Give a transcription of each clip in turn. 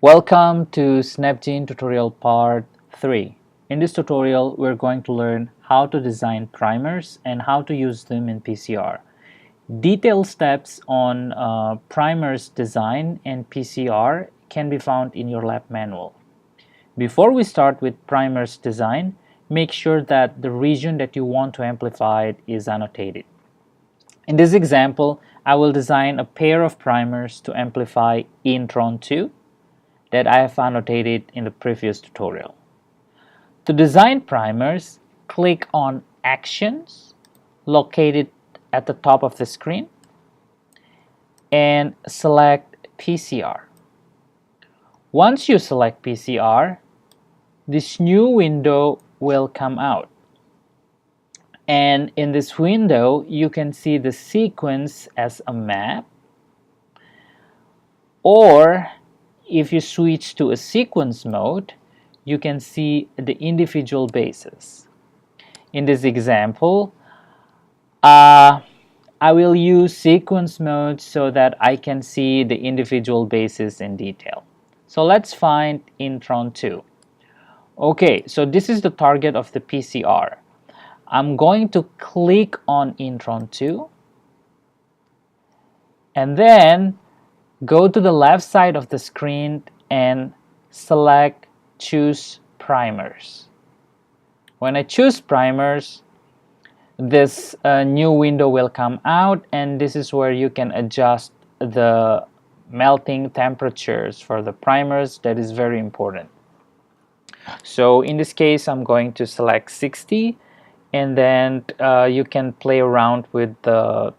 Welcome to SnapGene tutorial part 3. In this tutorial, we're going to learn how to design primers and how to use them in PCR. Detailed steps on primers design and PCR can be found in your lab manual. Before we start with primers design, make sure that the region that you want to amplify is annotated. In this example, I will design a pair of primers to amplify intron 2 that I have annotated in the previous tutorial. To design primers, click on Actions, located at the top of the screen, and select PCR. Once you select PCR, this new window will come out. And in this window, you can see the sequence as a map, or if you switch to a sequence mode, you can see the individual bases. In this example, I will use sequence mode so that I can see the individual bases in detail. So let's find intron 2. Okay, so this is the target of the PCR. I'm going to click on intron 2 and then go to the left side of the screen and select Choose Primers. When I choose primers, this new window will come out, and this is where you can adjust the melting temperatures for the primers. That is very important. So in this case, I'm going to select 60, and then you can play around with the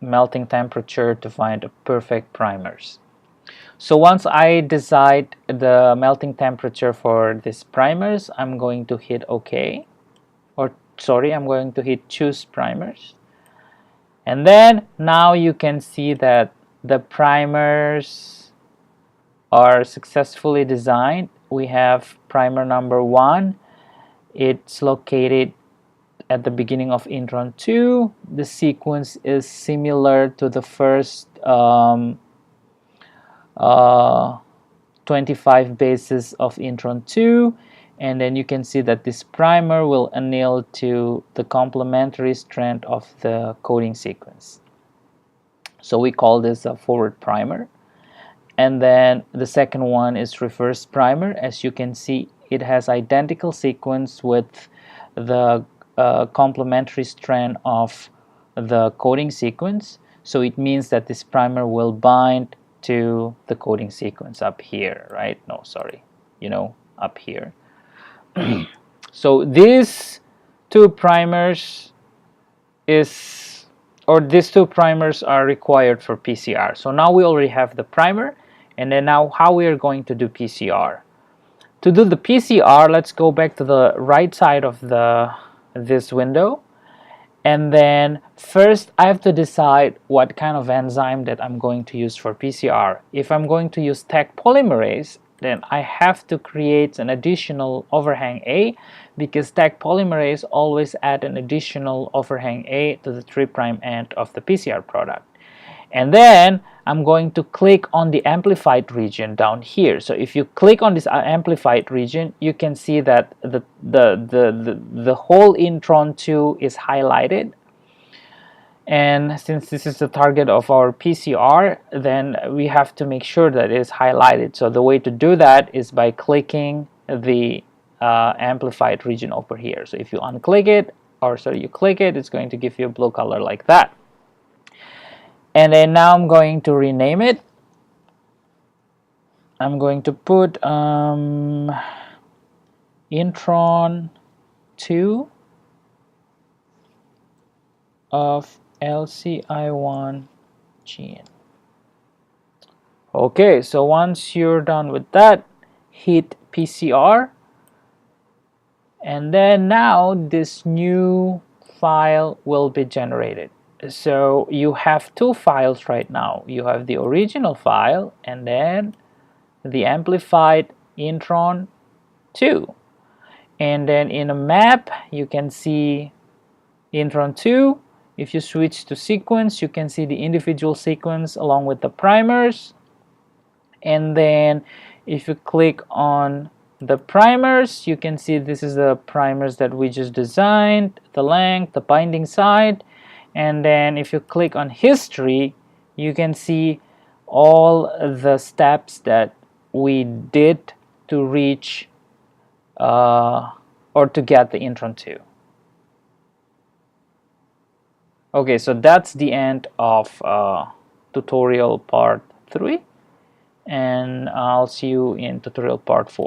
melting temperature to find perfect primers. So once I decide the melting temperature for these primers, I'm going to hit OK, I'm going to hit Choose Primers. And then now you can see that the primers are successfully designed. We have primer number 1. It's located at the beginning of intron 2. The sequence is similar to the first 25 bases of intron 2, and then you can see that this primer will anneal to the complementary strand of the coding sequence. So we call this a forward primer. And then the second one is reverse primer. As you can see, it has identical sequence with the complementary strand of the coding sequence. So it means that this primer will bind to the coding sequence up here, right? No, sorry, up here. So these two primers are required for PCR. So now we already have the primer, and then now how we are going to do PCR. To do the PCR, let's go back to the right side of this window, and then first I have to decide what kind of enzyme that I'm going to use for PCR. If I'm going to use Taq polymerase, then I have to create an additional overhang A, because Taq polymerase always add an additional overhang A to the 3' end of the PCR product. And then I'm going to click on the amplified region down here. So if you click on this amplified region, you can see that the whole intron 2 is highlighted. And since this is the target of our PCR, then we have to make sure that it is highlighted. So the way to do that is by clicking the amplified region over here. So if you unclick it, you click it, it's going to give you a blue color like that. And then now I'm going to rename it. I'm going to put intron 2 of LCI1 gene. Okay, so once you're done with that, hit PCR, and then now this new file will be generated. So you have two files right now. You have the original file and then the amplified intron 2. And then in a map, you can see intron 2. If you switch to sequence, you can see the individual sequence along with the primers. And then If you click on the primers, you can see this is the primers that we just designed, the length, the binding site. And then if you click on history, you can see all the steps that we did to reach or to get the intron 2. Okay, so that's the end of tutorial part 3, and I'll see you in tutorial part 4.